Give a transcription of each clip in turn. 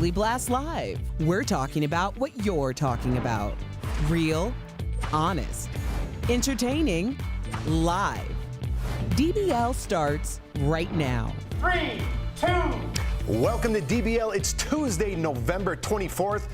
Daily Blast Live. We're talking about what you're talking about. Real, honest, entertaining, live. DBL starts right now. 3, 2. Welcome to DBL. It's Tuesday, November 24th.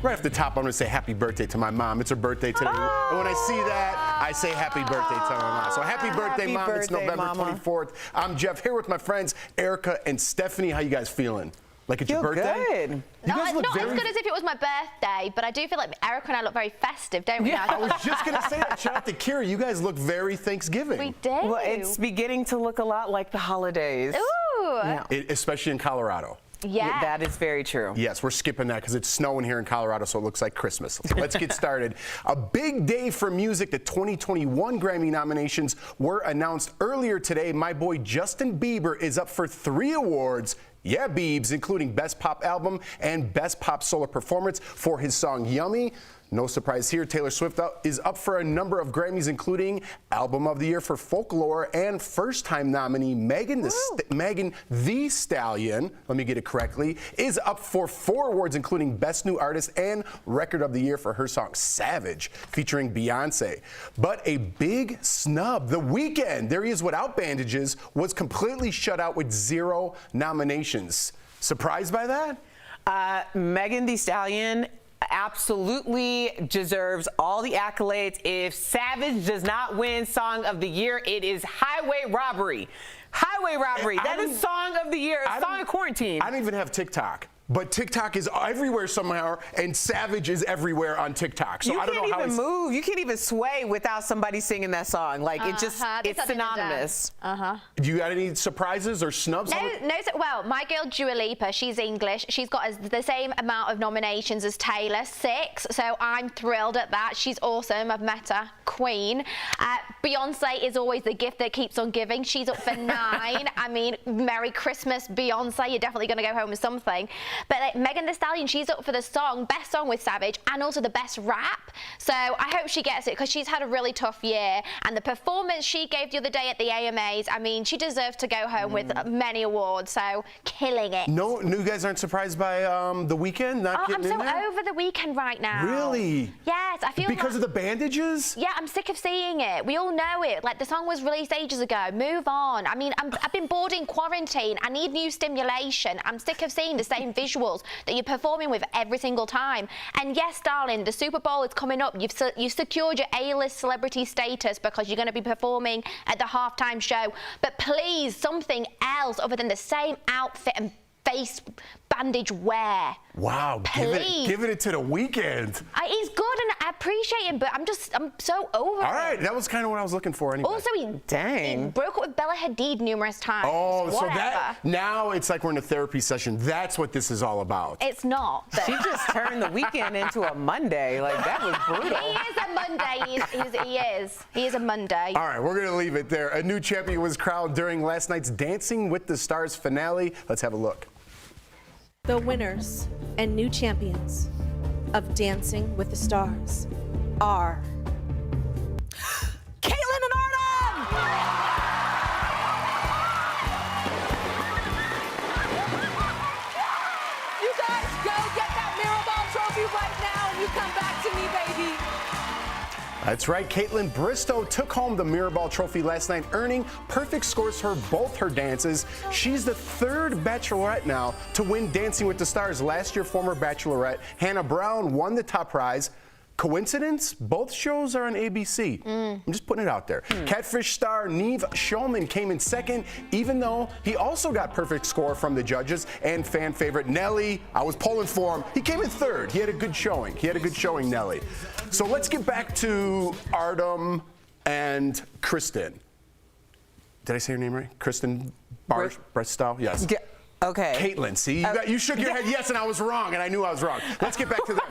Right off the top, I'm going to say happy birthday to my mom. It's her birthday today. And when I see that, I say happy birthday to my mom. So happy birthday, Mom. It's November 24th. I'm Jeff, here with my friends Erica and Stephanie. How you guys feeling? Like it's your birthday? Good. You guys look not very... as good as if it was my birthday, but I do feel like Erica and I look very festive, don't we? Yeah. Now? I was just going to say that. Shout out to Kira. You guys look very Thanksgiving. We do. Well, it's beginning to look a lot like the holidays. Ooh. Yeah. Especially in Colorado. Yeah. That is very true. Yes, we're skipping that because it's snowing here in Colorado, so it looks like Christmas. So let's get started. A big day for music. The 2021 Grammy nominations were announced earlier today. My boy Justin Bieber is up for 3 awards. Yeah, Biebs, including Best Pop Album and Best Pop Solo Performance for his song Yummy. No surprise here, Taylor Swift is up for a number of Grammys, including Album of the Year for Folklore, and first-time nominee Megan Thee Stallion, let me get it correctly, is up for 4 awards, including Best New Artist and Record of the Year for her song Savage, featuring Beyonce. But a big snub, The Weeknd, there he is without bandages, was completely shut out with 0 nominations. Surprised by that? Megan Thee Stallion absolutely deserves all the accolades. If Savage does not win Song of the Year, it is highway robbery. Highway robbery. That is Song of the Year. Song of quarantine. I don't even have TikTok. But TikTok is everywhere somehow, and Savage is everywhere on TikTok. So you I don't know how can't even move. You can't even sway without somebody singing that song. Like it's synonymous. Do you got any surprises or snubs? No. Well, my girl Dua Lipa, she's English. She's got the same amount of nominations as Taylor, 6. So I'm thrilled at that. She's awesome. I've met her, queen. Beyonce is always the gift that keeps on giving. She's up for 9. I mean, Merry Christmas, Beyonce. You're definitely going to go home with something. But like, Megan Thee Stallion, she's up for the best song with Savage, and also the best rap. So I hope she gets it, because she's had a really tough year. And the performance she gave the other day at the AMAs, I mean, she deserves to go home with many awards. So killing it. No, you guys aren't surprised by The Weeknd not getting in there? I'm so over The Weeknd right now. Really? Yes, I feel because of the bandages? Yeah, I'm sick of seeing it. We all know it. Like, the song was released ages ago. Move on. I mean, I've been bored in quarantine. I need new stimulation. I'm sick of seeing the same visuals that you're performing with every single time. And yes, darling, the Super Bowl is coming up. You've secured your A-list celebrity status because you're going to be performing at the halftime show. But please, something else other than the same outfit and face bandage wear. Wow, giving it to The Weeknd. He's good and I appreciate him, but I'm so over it. All right, that was kind of what I was looking for anyway. Also, he broke up with Bella Hadid numerous times. Oh, Whatever. so that, now it's like we're in a therapy session. That's what this is all about. It's not. She just turned The Weeknd into a Monday. Like, that was brutal. He is a Monday. He is a Monday. All right, we're going to leave it there. A new champion was crowned during last night's Dancing with the Stars finale. Let's have a look. The winners and new champions of Dancing with the Stars are Caitlin and Artem! You guys go get that Mirrorball trophy right now and you come back to me, baby. That's right, Caitlin Bristow took home the Mirrorball trophy last night, earning perfect scores for both her dances. She's the 3rd Bachelorette now to win Dancing with the Stars. Last year, former Bachelorette Hannah Brown won the top prize. Coincidence? Both shows are on ABC. I'm just putting it out there. Catfish star Neve Shulman came in 2nd, even though he also got perfect score from the judges. And fan favorite Nelly, I was pulling for him. He came in 3rd. He had a good showing. Nelly. So let's get back to Artem and Kristen. Did I say her name right? Kristen Bristow? Yes. Okay. Caitlin, see? You shook your head yes, and I was wrong, and I knew I was wrong. Let's get back to them.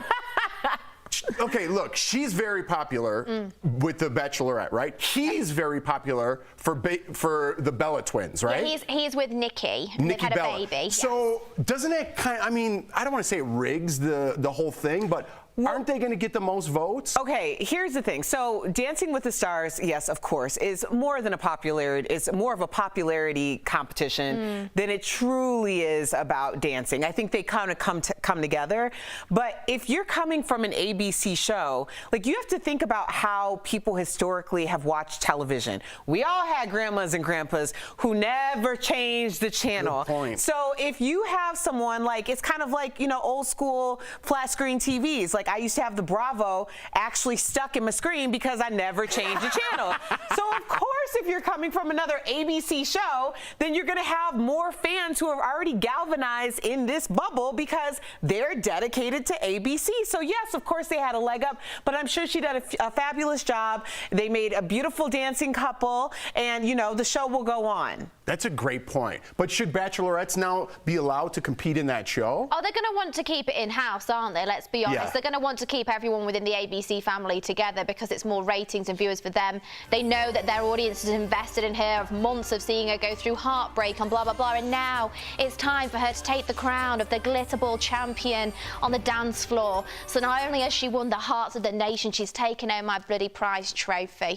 Okay, look, she's very popular with the Bachelorette, right? He's very popular for the Bella twins, right? Yeah, he's with Nikki. They've had Bella. a baby. So doesn't it I mean, I don't want to say it rigs the whole thing, but aren't they going to get the most votes? Okay, here's the thing. So Dancing with the Stars, yes, of course, is more than a popularity. It's more of a popularity competition than it truly is about dancing. I think they kind of come together. But if you're coming from an ABC show, like, you have to think about how people historically have watched television. We all had grandmas and grandpas who never changed the channel. Good point. So if you have someone like, it's kind of like, you know, old school flat screen TVs. Like, I used to have the Bravo actually stuck in my screen because I never changed the channel. So of course, if you're coming from another ABC show, then you're gonna have more fans who are already galvanized in this bubble because they're dedicated to ABC. So yes, of course they had a leg up, but I'm sure she did a fabulous job. They made a beautiful dancing couple, and you know, the show will go on. That's a great point. But should bachelorettes now be allowed to compete in that show? Oh, they're going to want to keep it in-house, aren't they? Let's be honest. Yeah. They're going to want to keep everyone within the ABC family together because it's more ratings and viewers for them. They know that their audience is invested in her of months of seeing her go through heartbreak and blah, blah, blah. And now it's time for her to take the crown of the glitter ball champion on the dance floor. So not only has she won the hearts of the nation, she's taken home my bloody prize trophy.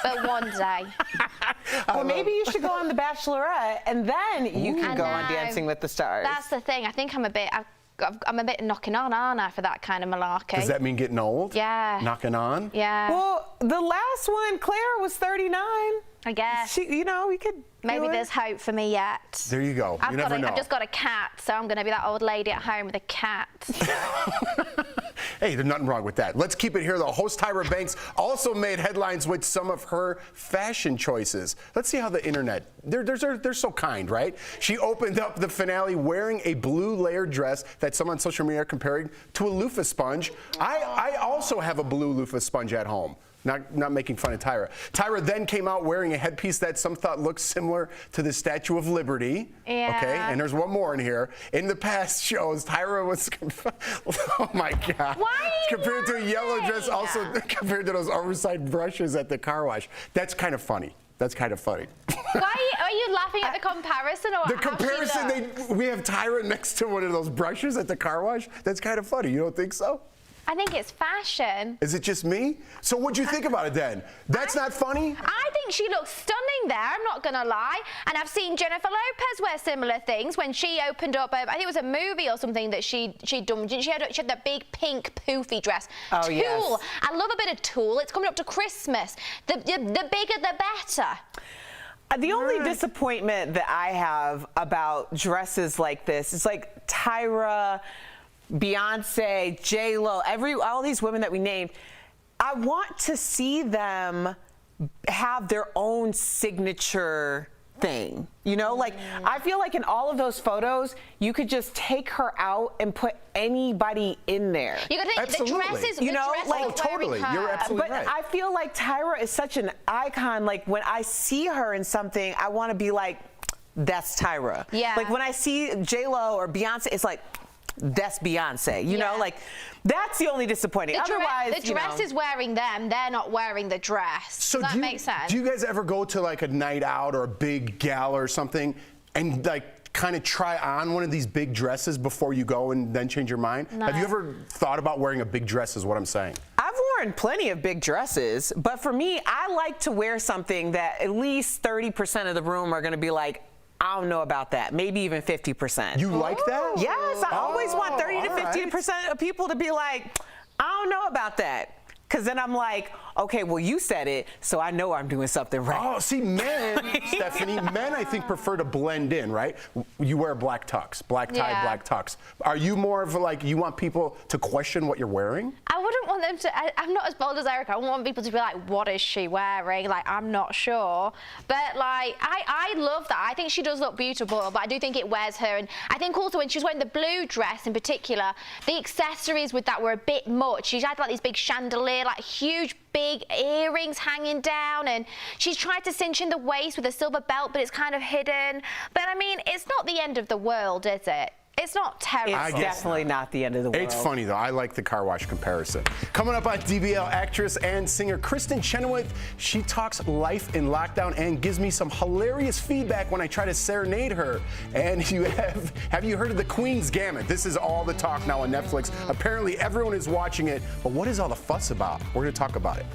But one day. Well, maybe you should go on The Bachelorette, and then you can go on Dancing with the Stars. That's the thing. I think I'm a bit knocking on, aren't I, for that kind of malarkey? Does that mean getting old? Yeah. Knocking on? Yeah. Well, the last one, Claire, was 39. I guess. She, you know, we could. Maybe there's hope for me yet. There you go. You never know. I've just got a cat, so I'm going to be that old lady at home with a cat. Hey, there's nothing wrong with that. Let's keep it here, though. Host Tyra Banks also made headlines with some of her fashion choices. Let's see how the internet, they're so kind, right? She opened up the finale wearing a blue layered dress that some on social media are comparing to a loofah sponge. I also have a blue loofah sponge at home. Not making fun of Tyra. Tyra then came out wearing a headpiece that some thought looked similar to the Statue of Liberty. Yeah. Okay, and there's one more in here. In the past shows, Tyra was, oh my God. Why are you compared to a yellow dress, also compared to those oversized brushes at the car wash. That's kind of funny. That's kind of funny. Why are you laughing at the comparison? Or The comparison, we have Tyra next to one of those brushes at the car wash. That's kind of funny. You don't think so? I think it's fashion. Is it just me? So what'd you think about it then? That's not funny? I think she looks stunning there, I'm not gonna lie. And I've seen Jennifer Lopez wear similar things when she opened up, I think it was a movie or something that she'd done. She had that big pink poofy dress. Oh, Tulle. yes. I love a bit of tulle. It's coming up to Christmas. The bigger the better. The only disappointment that I have about dresses like this is like Tyra, Beyonce, J-Lo, all these women that we named. I want to see them have their own signature thing. You know, like I feel like in all of those photos, you could just take her out and put anybody in there. You got to think the dresses, you know, like totally. You're absolutely right. But I feel like Tyra is such an icon. Like when I see her in something, I want to be like, that's Tyra. Yeah. Like when I see J-Lo or Beyonce, it's like, that's Beyonce. You know, like that's the only disappointing. Otherwise, the dress is wearing them. They're not wearing the dress. So Does that make sense? Do you guys ever go to like a night out or a big gala or something and like kind of try on one of these big dresses before you go and then change your mind? No. Have you ever thought about wearing a big dress is what I'm saying? I've worn plenty of big dresses, but for me, I like to wear something that at least 30% of the room are going to be like, I don't know about that. Maybe even 50%. You like that? Yes, I always want 30 to all right. 50% of people to be like, I don't know about that. Because then I'm like, okay, well, you said it, so I know I'm doing something right. Oh, see, men, Stephanie, men I think prefer to blend in, right? You wear black tux, black tie, black tux. Are you more of like, you want people to question what you're wearing? I wouldn't want them to, I'm not as bold as Erica. I wouldn't want people to be like, what is she wearing? Like, I'm not sure. But like, I love that. I think she does look beautiful, but I do think it wears her. And I think also when she was wearing the blue dress in particular, the accessories with that were a bit much. She had like these big chandelier, like huge big earrings hanging down, and she's tried to cinch in the waist with a silver belt, but it's kind of hidden. But I mean, it's not the end of the world, is it? It's not terrible. It's definitely not the end of the world. It's funny, though. I like the car wash comparison. Coming up on DBL, actress and singer Kristen Chenoweth. She talks life in lockdown and gives me some hilarious feedback when I try to serenade her. And you have you heard of The Queen's Gambit? This is all the talk now on Netflix. Apparently, everyone is watching it. But what is all the fuss about? We're going to talk about it.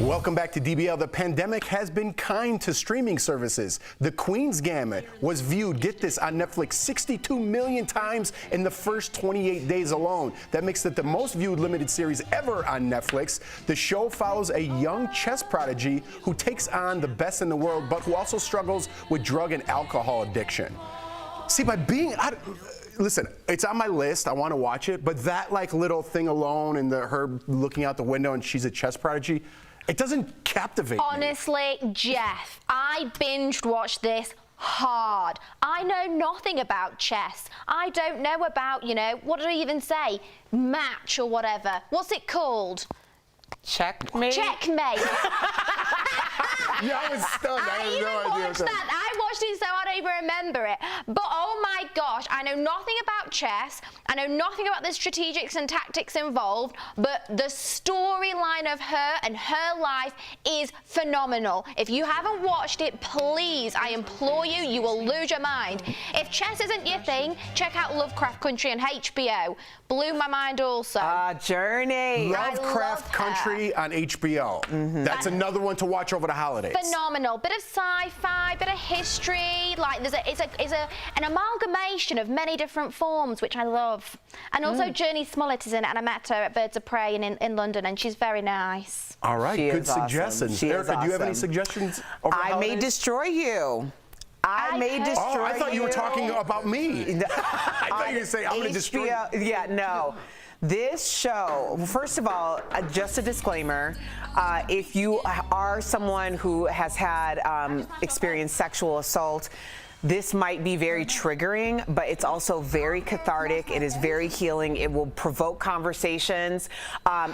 Welcome back to DBL. The pandemic has been kind to streaming services. The Queen's Gambit was viewed, get this, on Netflix 62 million times in the first 28 days alone. That makes it the most viewed limited series ever on Netflix. The show follows a young chess prodigy who takes on the best in the world, but who also struggles with drug and alcohol addiction. See, by being... Listen, it's on my list. I want to watch it, but that little thing alone and her looking out the window and she's a chess prodigy, it doesn't captivate me. Honestly, Jeff, I binged watched this hard. I know nothing about chess. I don't know about, what did I even say? Match or whatever. What's it called? Checkmate. Checkmate. Yeah, I was stunned. I had no idea. I watched it, so I don't even remember it. But oh my gosh, I know nothing about chess. I know nothing about the strategics and tactics involved, but the storyline of her and her life is phenomenal. If you haven't watched it, please, I implore you, you will lose your mind. If chess isn't your thing, check out Lovecraft Country on HBO. Blew my mind also. Journey. Lovecraft Country on HBO. Mm-hmm. That's another one to watch over the holidays. Phenomenal. Bit of sci-fi, bit of history. It's an amalgamation of many different forms, which I love. And also Journey Smollett is in it, and I met her at Birds of Prey in London, and she's very nice. All right, She good is awesome. suggestions. She is Erica, do you have any awesome. suggestions over the I holidays? May Destroy You. I May Destroy You. Oh, I thought you were talking about me. I thought you were going to say, I'm going to destroy you. Yeah, no. This show, first of all, just a disclaimer, if you are someone who has had experienced sexual assault, this might be very triggering, but it's also very cathartic. It is very healing. It will provoke conversations.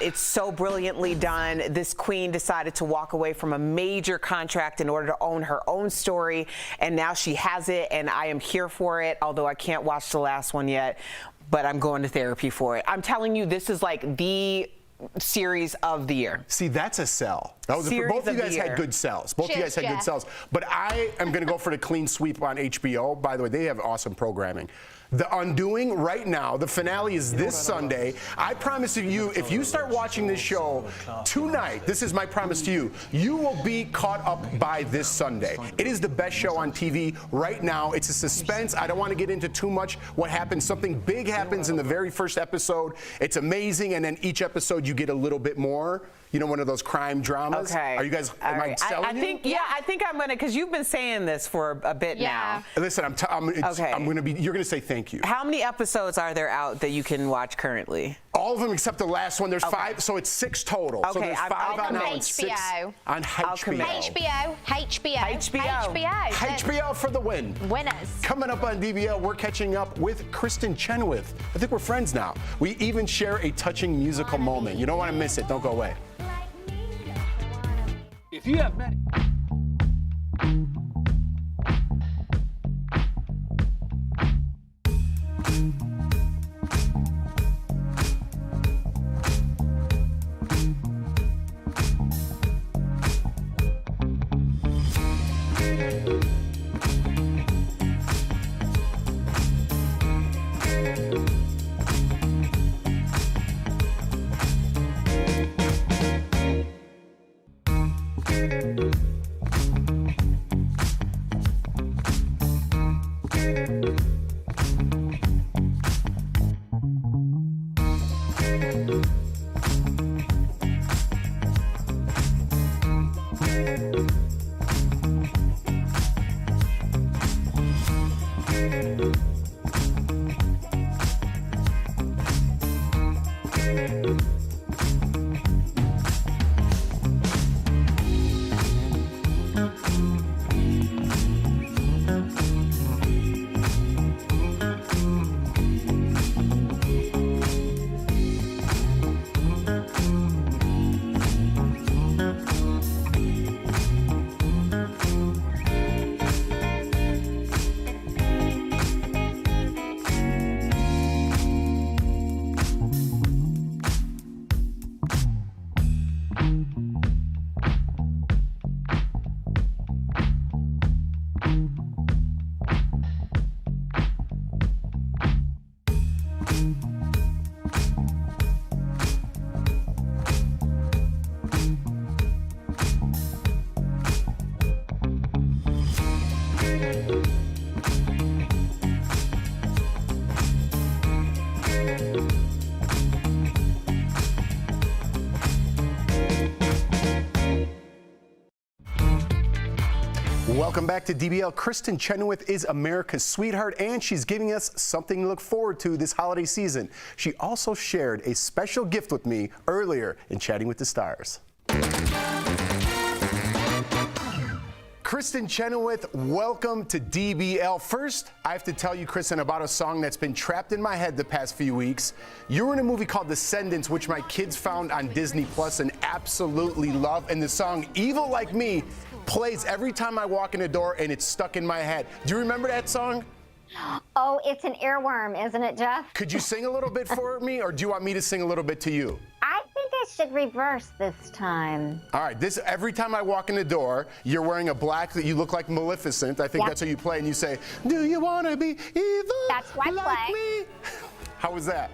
It's so brilliantly done. This queen decided to walk away from a major contract in order to own her own story, and now she has it, and I am here for it, although I can't watch the last one yet, but I'm going to therapy for it. I'm telling you, this is like the series of the year. See, that's a sell. That was Series both of of you the guys year. had good sells. Both of you guys had Cheers, good Jeff. sells. But I am going to go for the clean sweep on HBO. By the way, they have awesome programming. The Undoing right now, the finale is this Sunday. I promise you, if you start watching this show tonight, this is my promise to you, you will be caught up by this Sunday. It is the best show on TV right now. It's a suspense. I don't want to get into too much what happens. Something big happens in the very first episode. It's amazing, and then each episode you get a little bit more. One of those crime dramas. Okay. Are you guys, am I selling I think, you? yeah, I think I'm gonna, because you've been saying this for a bit Yeah. now. Listen, Okay. you're going to say thank you. How many episodes are there out that you can watch currently? All of them except the last one. There's 5, so it's 6 total. So Okay, there's I'll 5 on commit. now and 6 HBO. on commit. HBO. HBO. HBO for the win. Winners. Coming up on DBL, we're catching up with Kristen Chenoweth. I think we're friends now. We even share a touching musical moment. You don't want to miss it. Don't go away. If you have many. Welcome back to DBL. Kristen Chenoweth is America's sweetheart, and she's giving us something to look forward to this holiday season. She also shared a special gift with me earlier in Chatting with the Stars. Kristen Chenoweth, welcome to DBL. First, I have to tell you, Kristen, about a song that's been trapped in my head the past few weeks. You were in a movie called Descendants, which my kids found on Disney Plus and absolutely love. And the song Evil Like Me plays every time I walk in the door, and it's stuck in my head. Do you remember that song? Oh, it's an earworm, isn't it, Jeff? Could you sing a little bit for me, or do you want me to sing a little bit to you? I think I should reverse this time. All right, every time I walk in the door, you're wearing a black, you look like Maleficent. I think that's how you play, and you say, do you want to be evil? That's why I like play. me? How was that?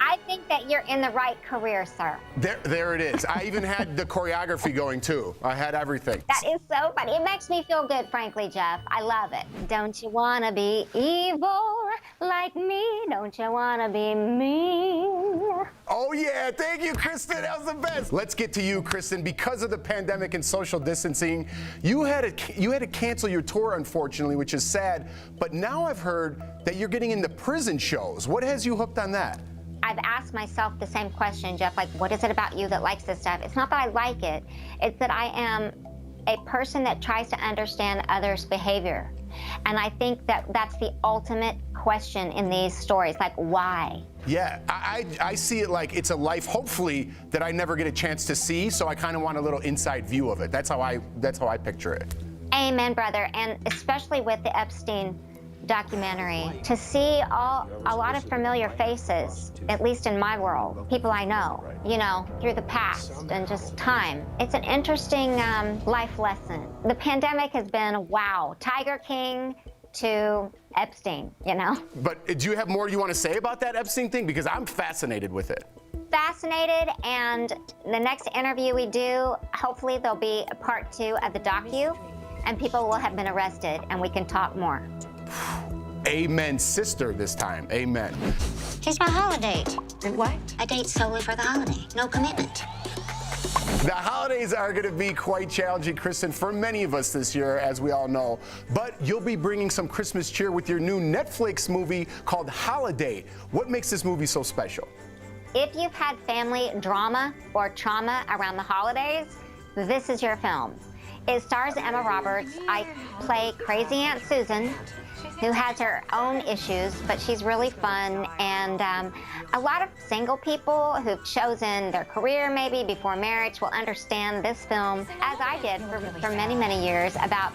I think that you're in the right career, sir. There it is. I even had the choreography going, too. I had everything. That is so funny. It makes me feel good, frankly, Jeff. I love it. Don't you want to be evil like me? Don't you want to be mean? Oh, yeah. Thank you, Kristen. That was the best. Let's get to you, Kristen. Because of the pandemic and social distancing, you had to cancel your tour, unfortunately, which is sad. But now I've heard that you're getting into prison shows. What has you hooked on that? I've asked myself the same question, Jeff, like, what is it about you that likes this stuff? It's not that I like it. It's that I am a person that tries to understand others' behavior. And I think that that's the ultimate question in these stories, like, why? Yeah, I see it like it's a life, hopefully, that I never get a chance to see, so I kind of want a little inside view of it. That's how I picture it. Amen, brother, and especially with the Epstein documentary, to see a lot of familiar faces, at least in my world, people I know, you know, through the past and just time. It's an interesting life lesson. The pandemic has been, wow, Tiger King to Epstein, you know? But do you have more you want to say about that Epstein thing? Because I'm fascinated with it. Fascinated, and the next interview we do, hopefully there'll be a part 2 of the docu, and people will have been arrested, and we can talk more. Amen, sister, this time. Amen. It's my holiday. What? A date solely for the holiday. No commitment. The holidays are going to be quite challenging, Kristen, for many of us this year, as we all know. But you'll be bringing some Christmas cheer with your new Netflix movie called Holiday. What makes this movie so special? If you've had family drama or trauma around the holidays, this is your film. It stars Emma Roberts. I play crazy Aunt Susan, who has her own issues, but she's really fun. And a lot of single people who've chosen their career maybe before marriage will understand this film, as I did for many, many years, about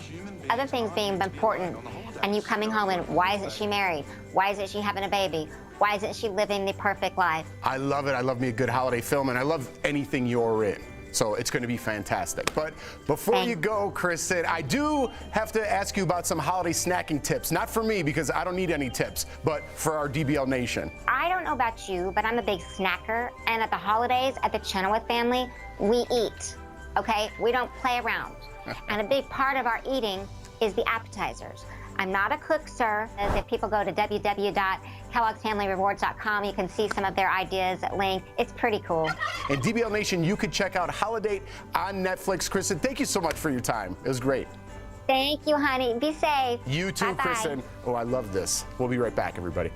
other things being important. And you coming home and why isn't she married? Why isn't she having a baby? Why isn't she living the perfect life? I love it. I love me a good holiday film, and I love anything you're in. So it's going to be fantastic. But before you go, Kristen, I do have to ask you about some holiday snacking tips. Not for me, because I don't need any tips, but for our DBL Nation. I don't know about you, but I'm a big snacker. And at the holidays, at the Chenoweth family, we eat, okay? We don't play around. And a big part of our eating is the appetizers. I'm not a cook, sir. As if people go to www.kellogg'sfamilyrewards.com, you can see some of their ideas at link. It's pretty cool. And DBL Nation, you could check out Holiday on Netflix. Kristen, thank you so much for your time. It was great. Thank you, honey. Be safe. You too, Bye-bye. Kristen. Oh, I love this. We'll be right back, everybody.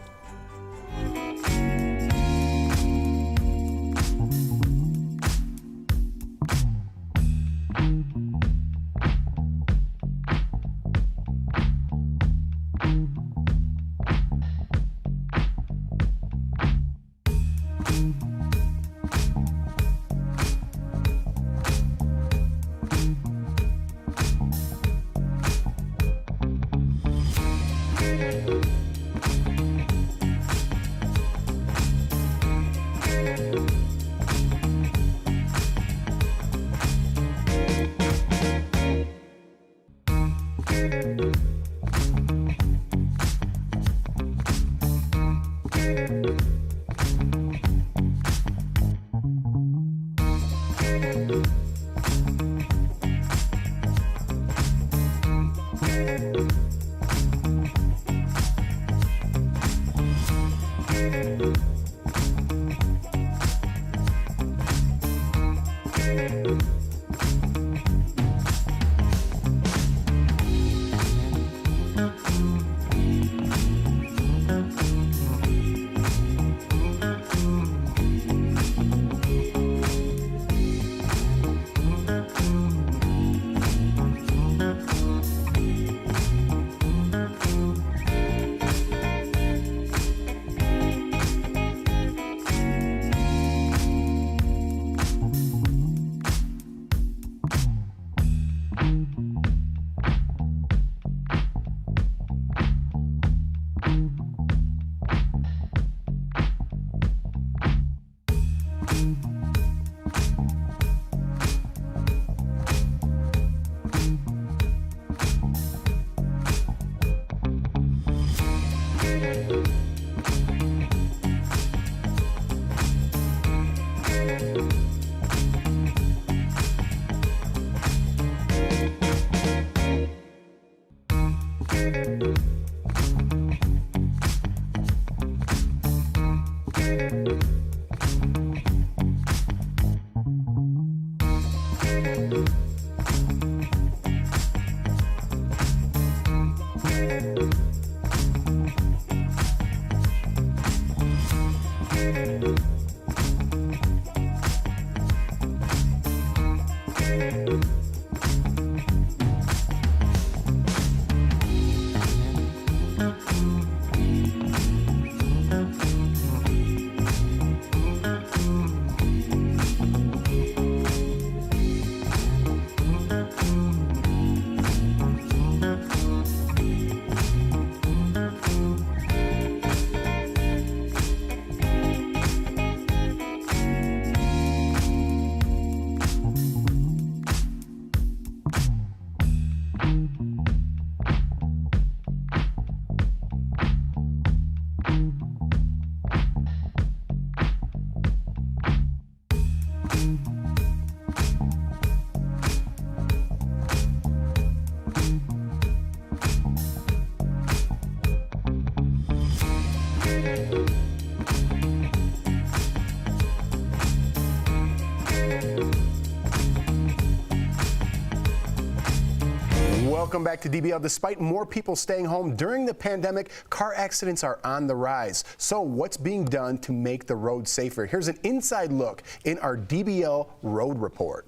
Welcome back to DBL. Despite more people staying home during the pandemic, car accidents are on the rise. So what's being done to make the road safer? Here's an inside look in our Dbl Road Report.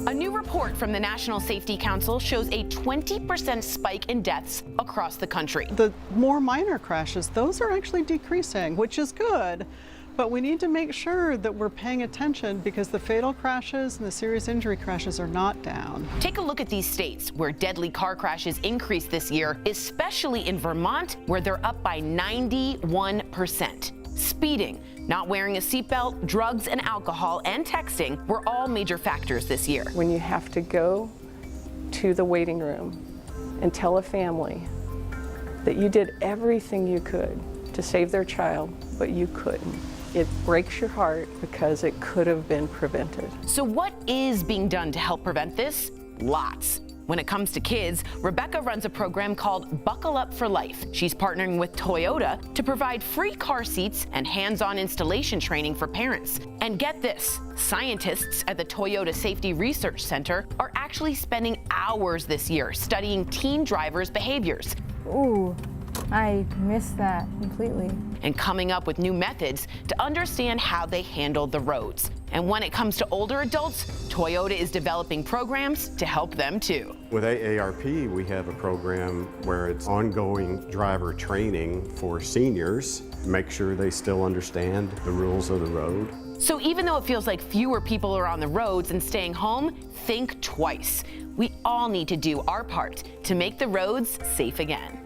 A new report from the National Safety Council shows a 20% spike in deaths across the country. The more minor crashes, those are actually decreasing, which is good. But we need to make sure that we're paying attention because the fatal crashes and the serious injury crashes are not down. Take a look at these states where deadly car crashes increased this year, especially in Vermont, where they're up by 91%. Speeding, not wearing a seatbelt, drugs and alcohol, and texting were all major factors this year. When you have to go to the waiting room and tell a family that you did everything you could to save their child, but you couldn't, it breaks your heart because it could have been prevented. So what is being done to help prevent this? Lots. When it comes to kids, Rebecca runs a program called Buckle Up for Life. She's partnering with Toyota to provide free car seats and hands-on installation training for parents. And get this, scientists at the Toyota Safety Research Center are actually spending hours this year studying teen drivers' behaviors. Ooh, I missed that completely. And coming up with new methods to understand how they handle the roads. And when it comes to older adults, Toyota is developing programs to help them too. With AARP, we have a program where it's ongoing driver training for seniors, make sure they still understand the rules of the road. So even though it feels like fewer people are on the roads and staying home, think twice. We all need to do our part to make the roads safe again.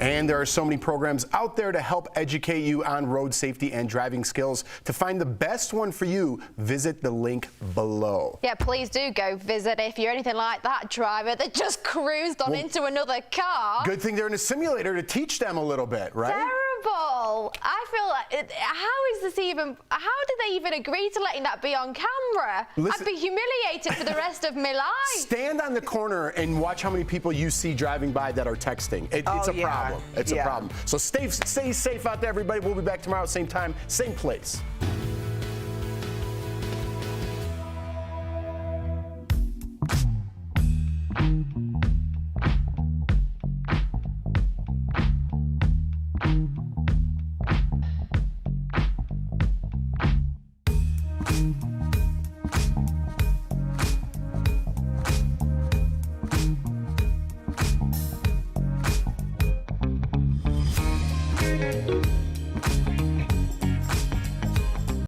And there are so many programs out there to help educate you on road safety and driving skills. To find the best one for you, visit the link below. Yeah, please do go visit if you're anything like that driver that just cruised on into another car. Good thing they're in a simulator to teach them a little bit, right? Terrible. I feel like, how is this even, how did they even agree to letting that be on camera? Listen, I'd be humiliated for the rest of my life. Stand on the corner and watch how many people you see driving by that are texting. It's a problem. It's a problem. So stay safe out there, everybody. We'll be back tomorrow, same time, same place. Thank you.